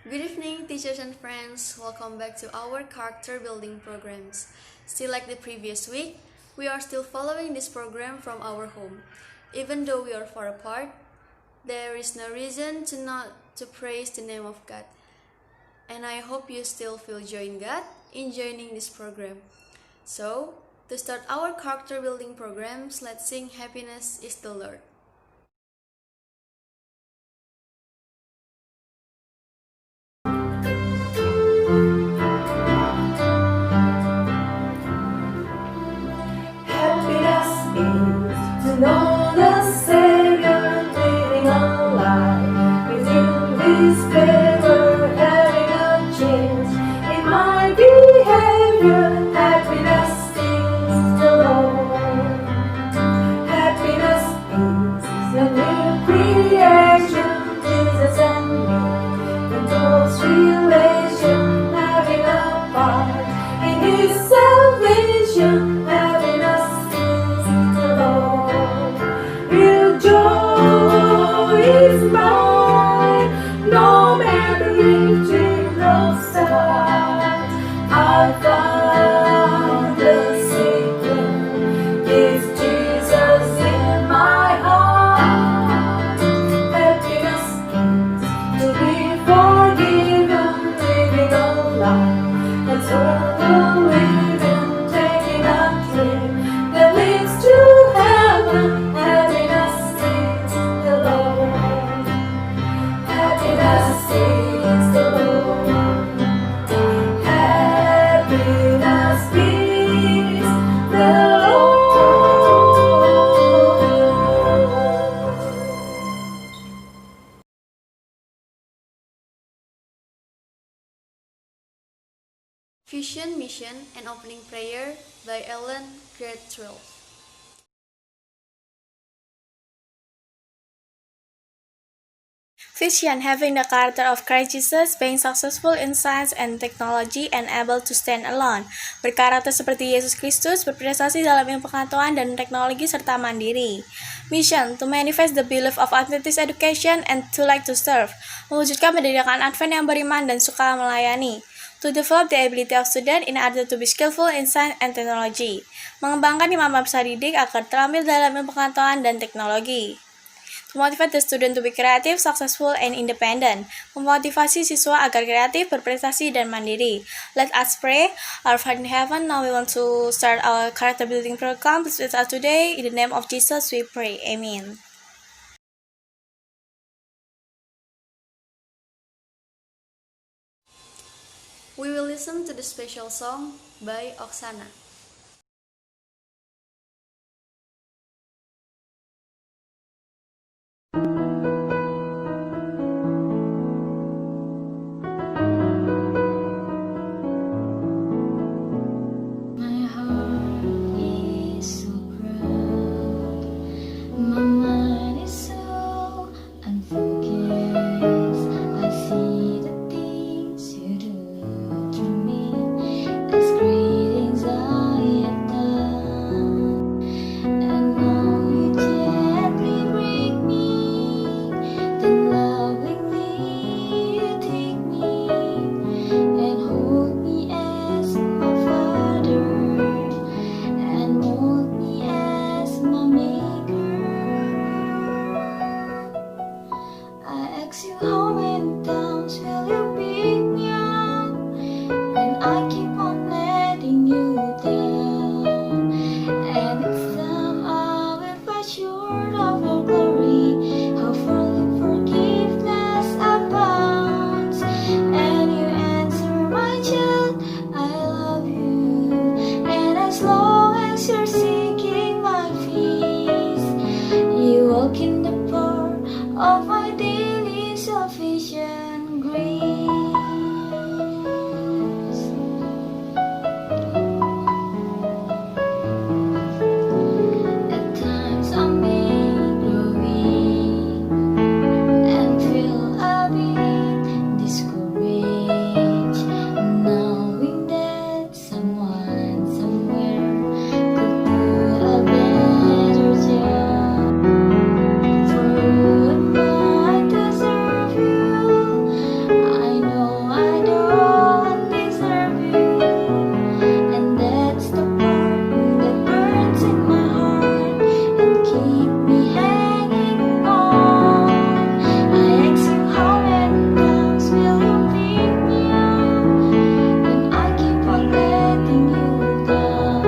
Good evening, teachers and friends. Welcome back to our character building programs. Still like the previous week, we are still following this program from our home. Even though we are far apart, there is no reason to not to praise the name of God. And I hope you still feel joy in God in joining this program. So, to start our character building programs, let's sing Happiness is the Lord. Know the Savior living alive within His favor, having a change in my behavior. Happiness is the Lord. Happiness is the new creation. Jesus and me in close relation, having a part in His salvation. Happiness is the Lord. Joy is mine, no matter if to the side. I found the secret, is Jesus in my heart. Happiness is to be forgiven, living a life that's worth the living, taking a trip that leads to heaven. Fusion Mission and Opening Prayer by Ellen Gertrude. Vision, having the character of Christ Jesus, being successful in science and technology and able to stand alone. Berkarakter seperti Yesus Kristus, berprestasi dalam ilmu pengetahuan dan teknologi serta mandiri. Mission, to manifest the belief of Adventist education and to like to serve. Mewujudkan pendidikan Advent yang beriman dan suka melayani. To develop the ability of student in order to be skillful in science and technology. Mengembangkan kemampuan peserta didik agar terampil dalam ilmu pengetahuan dan teknologi. To motivate the student to be creative, successful, and independent. Memotivasi siswa agar kreatif, berprestasi, dan mandiri. Let us pray. Our Father in heaven, now we want to start our character building program. Please with us today. In the name of Jesus we pray. Amen. We will listen to the special song by Oksana. My mind is so unfocused. I see the things you do to me as great anxiety, and now you gently break me, then lovingly you take me and hold me as my father and mold me as my maker. I ask you how many times will you pick me up when I keep on letting you down, and it's time I will fall short of your glory. How far forgiveness abounds, and you answer, my child, I love you, and as long as you're seeking my face, you walk in the power of my daily sufficient grace. At times I may grow weak and feel a bit discouraged, knowing that someone somewhere could do a better job. For who am I to serve you? I know I don't deserve you, and that's the part that burns in my heart and keep me hanging on. I ask you how many times will you pick me up when I keep on letting you down,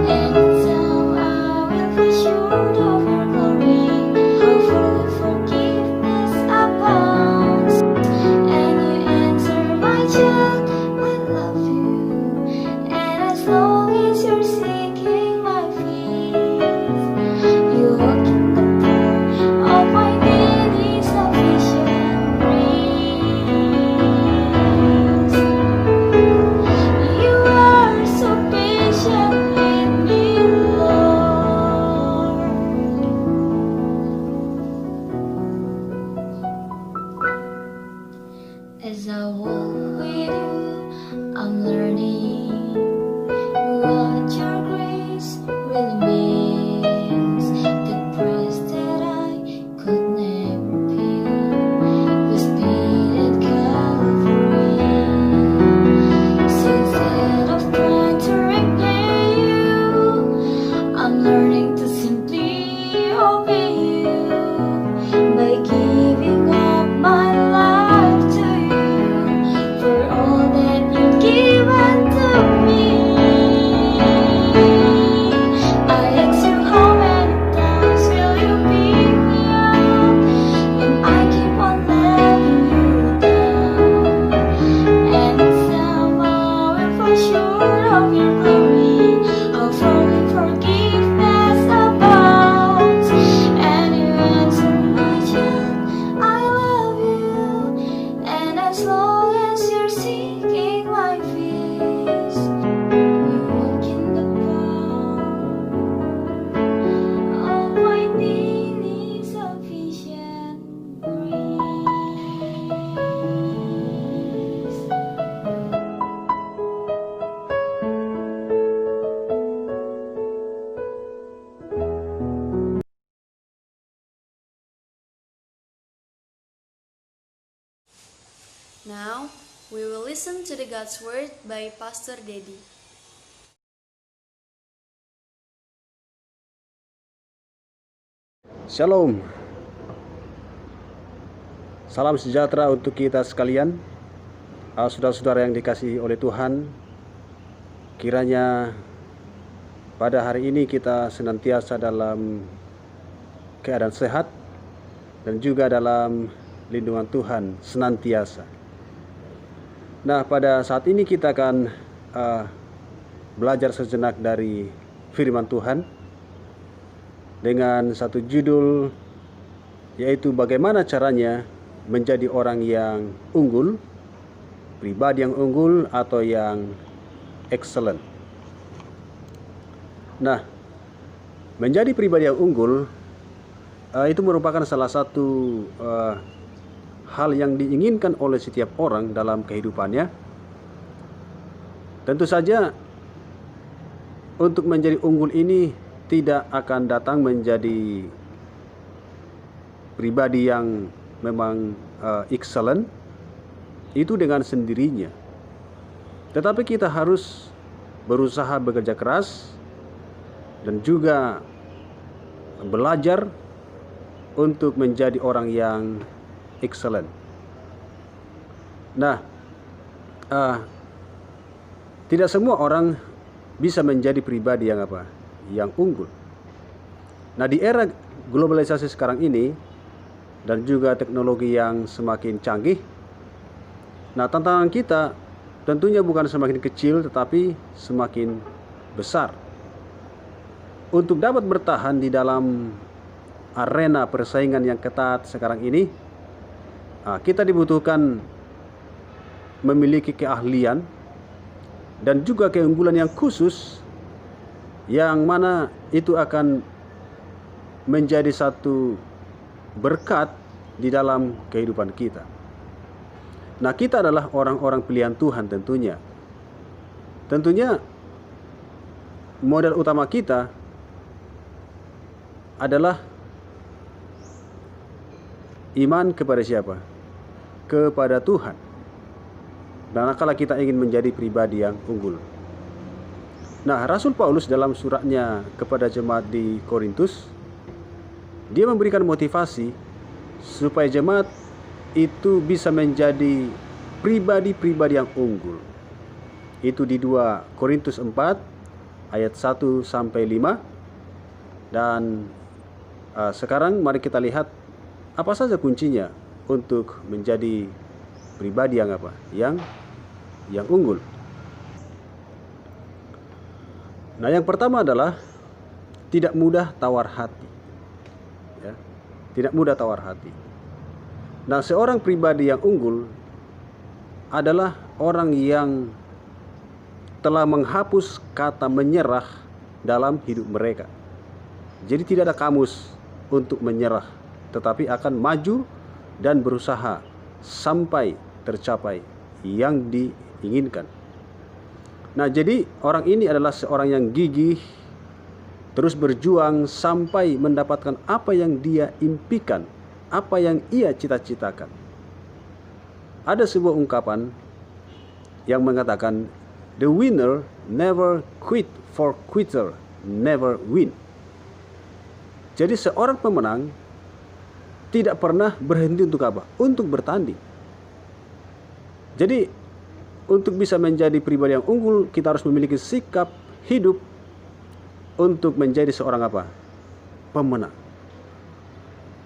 and it's time I will fall short of your glory. How full of forgiveness abounds, and you answer, my child, I love you, and as long as you're seeking my face, you walk in the power of my daily sufficient grace. You are so patient with me, Lord. As I walk with you, I'm learning what your grace really means. The price that I could never pay was paid at Calvary. So instead of trying to repay you, I'm learning to simply obey you by giving up my life to you for all that you've given to me. I ask you how many times will you pick me up when I keep on letting you down, and it's time I will fall short of your glory. How far forgiveness abounds, and you answer, my child, I love you, and as long as you're seeking my face, you walk in the power of my daily sufficient grace. Now, we will listen to the God's Word by Pastor Dedi. Shalom. Salam sejahtera untuk kita sekalian. Saudara-saudara yang dikasihi oleh Tuhan, kiranya pada hari ini kita senantiasa dalam keadaan sehat dan juga dalam lindungan Tuhan senantiasa. Nah, pada saat ini kita akan belajar sejenak dari firman Tuhan dengan satu judul, yaitu bagaimana caranya menjadi orang yang unggul, pribadi yang unggul atau yang excellent. Nah, menjadi pribadi yang unggul itu merupakan salah satu hal yang diinginkan oleh setiap orang dalam kehidupannya. Tentu saja untuk menjadi unggul ini tidak akan datang menjadi pribadi yang memang excellent itu dengan sendirinya. Tetapi kita harus berusaha bekerja keras dan juga belajar untuk menjadi orang yang excellent. Nah, tidak semua orang bisa menjadi pribadi yang yang unggul. Nah, di era globalisasi sekarang ini dan juga teknologi yang semakin canggih, nah tantangan kita tentunya bukan semakin kecil tetapi semakin besar. Untuk dapat bertahan di dalam arena persaingan yang ketat sekarang ini, kita dibutuhkan memiliki keahlian dan juga keunggulan yang khusus, yang mana itu akan menjadi satu berkat di dalam kehidupan kita. Nah, kita adalah orang-orang pilihan Tuhan tentunya. Tentunya modal utama kita adalah iman kepada siapa? Kepada Tuhan. Dan kalau kita ingin menjadi pribadi yang unggul. Nah, Rasul Paulus dalam suratnya kepada jemaat di Korintus, dia memberikan motivasi supaya jemaat itu bisa menjadi pribadi-pribadi yang unggul. Itu di 2 Korintus 4 ayat 1 sampai 5. Dan sekarang mari kita lihat apa saja kuncinya untuk menjadi pribadi yang yang unggul. Nah, yang pertama adalah tidak mudah tawar hati. Ya, tidak mudah tawar hati. Nah, seorang pribadi yang unggul adalah orang yang telah menghapus kata menyerah dalam hidup mereka. Jadi tidak ada kamus untuk menyerah, tetapi akan maju dan berusaha sampai tercapai yang diinginkan. Nah, jadi orang ini adalah seorang yang gigih, terus berjuang sampai mendapatkan apa yang dia impikan, apa yang ia cita-citakan. Ada sebuah ungkapan yang mengatakan, "The winner never quit, for quitter never win." Jadi seorang pemenang tidak pernah berhenti untuk apa? Untuk bertanding. Jadi untuk bisa menjadi pribadi yang unggul, kita harus memiliki sikap hidup untuk menjadi seorang pemenang.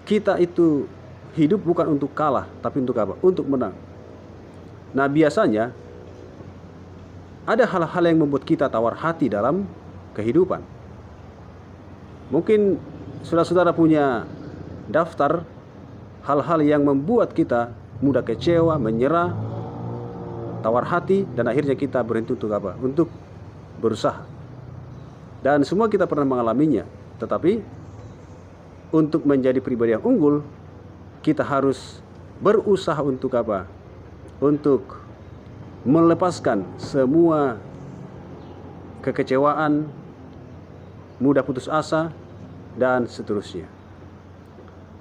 Kita itu hidup bukan untuk kalah, tapi untuk untuk menang. Nah, biasanya ada hal-hal yang membuat kita tawar hati dalam kehidupan. Mungkin saudara-saudara punya daftar hal-hal yang membuat kita mudah kecewa, menyerah, tawar hati, dan akhirnya kita berhenti untuk untuk berusaha. Dan semua kita pernah mengalaminya. Tetapi untuk menjadi pribadi yang unggul, kita harus berusaha untuk untuk melepaskan semua kekecewaan, mudah putus asa, dan seterusnya.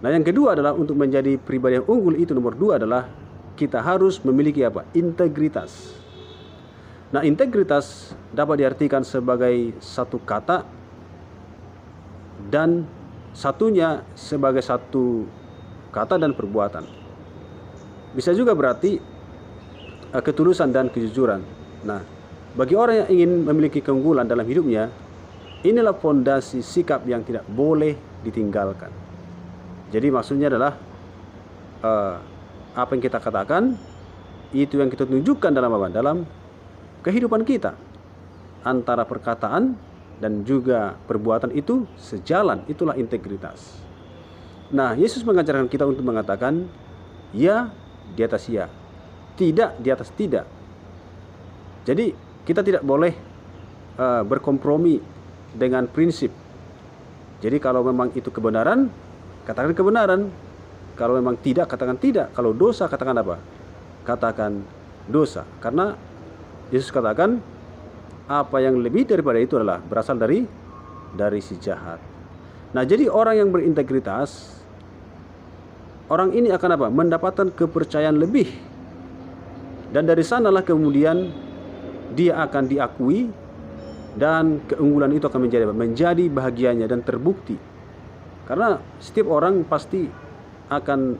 Nah, yang kedua adalah untuk menjadi pribadi yang unggul itu, nomor 2 adalah kita harus memiliki integritas. Nah, integritas dapat diartikan sebagai satu kata dan satunya sebagai satu kata dan perbuatan. Bisa juga berarti ketulusan dan kejujuran. Nah, bagi orang yang ingin memiliki keunggulan dalam hidupnya, inilah fondasi sikap yang tidak boleh ditinggalkan. Jadi maksudnya adalah apa yang kita katakan, itu yang kita tunjukkan dalam kehidupan kita. Antara perkataan dan juga perbuatan itu sejalan, itulah integritas. Nah, Yesus mengajarkan kita untuk mengatakan ya di atas ya, tidak di atas tidak. Jadi kita tidak boleh berkompromi dengan prinsip Jadi kalau memang itu kebenaran, katakan kebenaran. Kalau memang tidak, katakan tidak. Kalau dosa, katakan apa? Katakan dosa. Karena Yesus katakan, apa yang lebih daripada itu adalah berasal dari si jahat. Nah, jadi orang yang berintegritas, orang ini akan apa? Mendapatkan kepercayaan lebih. Dan dari sanalah kemudian dia akan diakui, dan keunggulan itu akan menjadi bahagianya dan terbukti. Karena setiap orang pasti akan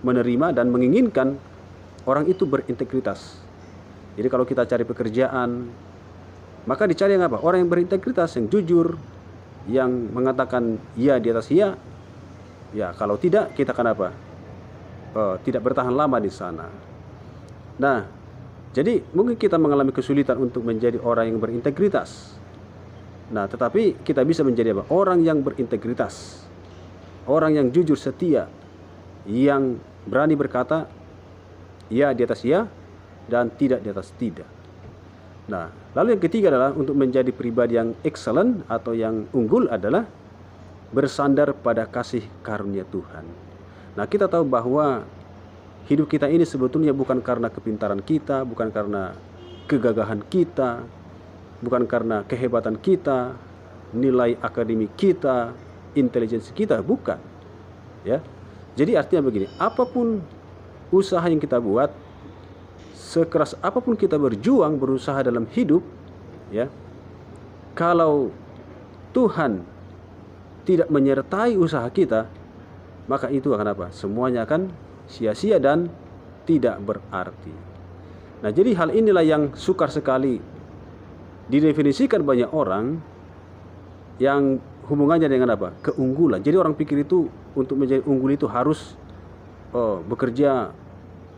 menerima dan menginginkan orang itu berintegritas. Jadi kalau kita cari pekerjaan, maka dicari yang apa? Orang yang berintegritas, yang jujur, yang mengatakan iya di atas iya. Ya, kalau tidak, kita akan apa? Tidak bertahan lama di sana. Nah, jadi mungkin kita mengalami kesulitan untuk menjadi orang yang berintegritas. Nah, tetapi kita bisa menjadi apa? Orang yang berintegritas. Orang yang jujur setia, yang berani berkata ya di atas ya dan tidak di atas tidak. Nah, lalu yang ketiga adalah untuk menjadi pribadi yang excellent atau yang unggul adalah bersandar pada kasih karunia Tuhan. Nah, kita tahu bahwa hidup kita ini sebetulnya bukan karena kepintaran kita, bukan karena kegagahan kita, bukan karena kehebatan kita, nilai akademik kita, intelijensi kita, bukan. Ya. Jadi artinya begini, apapun usaha yang kita buat, sekeras apapun kita berjuang, berusaha dalam hidup, ya, kalau Tuhan tidak menyertai usaha kita, maka itu akan apa? Semuanya akan sia-sia dan tidak berarti. Nah, jadi hal inilah yang sukar sekali didefinisikan banyak orang, yang hubungannya dengan apa? Keunggulan. Jadi orang pikir itu untuk menjadi unggul itu harus bekerja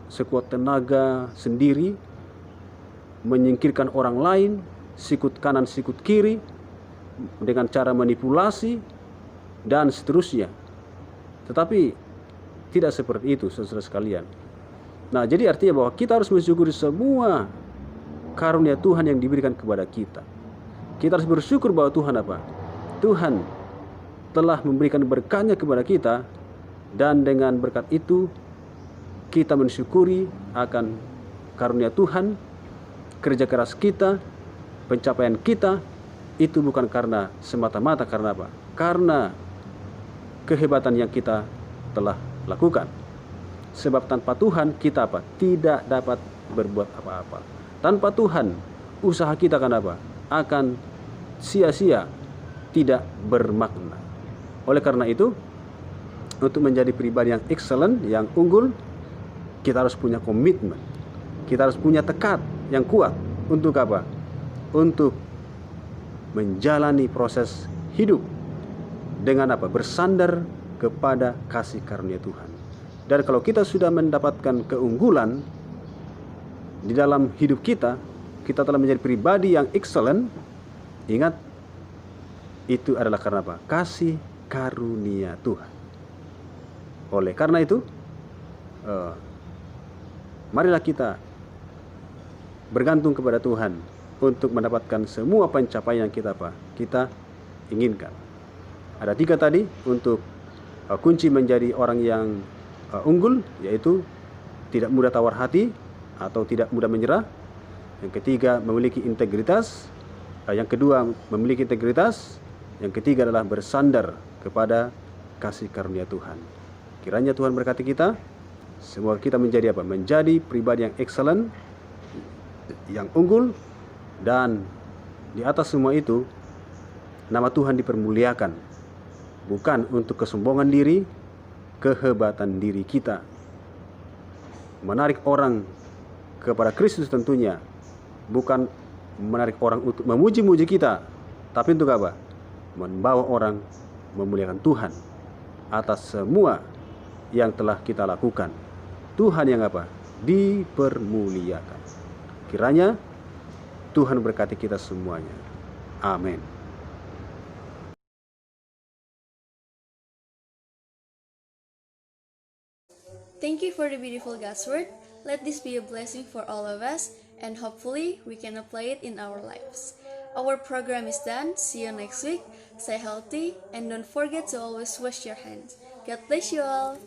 sekuat tenaga sendiri, menyingkirkan orang lain, sikut kanan sikut kiri, dengan cara manipulasi dan seterusnya. Tetapi tidak seperti itu, saudara sekalian. Nah, jadi artinya bahwa kita harus mensyukuri semua karunia Tuhan yang diberikan kepada kita. Kita harus bersyukur bahwa Tuhan apa? Tuhan telah memberikan berkatnya kepada kita, dan dengan berkat itu kita mensyukuri akan karunia Tuhan. Kerja keras kita, pencapaian kita itu bukan karena semata-mata karena apa? Karena kehebatan yang kita telah lakukan. Sebab tanpa Tuhan kita apa? Tidak dapat berbuat apa-apa. Tanpa Tuhan usaha kita akan apa? Akan sia-sia, tidak bermakna. Oleh karena itu, untuk menjadi pribadi yang excellent, yang unggul, kita harus punya komitmen. Kita harus punya tekad yang kuat. Untuk apa? Untuk menjalani proses hidup dengan apa? Bersandar kepada kasih karunia Tuhan. Dan kalau kita sudah mendapatkan keunggulan di dalam hidup kita, kita telah menjadi pribadi yang excellent. Ingat, itu adalah karena apa? Kasih karunia Tuhan. Oleh karena itu, marilah kita bergantung kepada Tuhan untuk mendapatkan semua pencapaian yang kita inginkan. Ada 3 tadi untuk kunci menjadi orang yang unggul, yaitu tidak mudah tawar hati atau tidak mudah menyerah. Yang ketiga, memiliki integritas. Yang kedua, memiliki integritas. Yang ketiga adalah bersandar kepada kasih karunia Tuhan. Kiranya Tuhan berkati kita. Semoga kita menjadi apa? Menjadi pribadi yang excellent, yang unggul, dan di atas semua itu nama Tuhan dipermuliakan. Bukan untuk kesombongan diri, kehebatan diri kita. Menarik orang kepada Kristus tentunya, bukan menarik orang untuk memuji-muji kita, tapi untuk apa? Membawa orang memuliakan Tuhan atas semua yang telah kita lakukan. Tuhan yang apa? Dipermuliakan. Kiranya Tuhan berkati kita semuanya. Amin. Thank you for the beautiful God's word. Let this be a blessing for all of us, and hopefully we can apply it in our lives. Our program is done. See you next week. Stay healthy and don't forget to always wash your hands. God bless you all.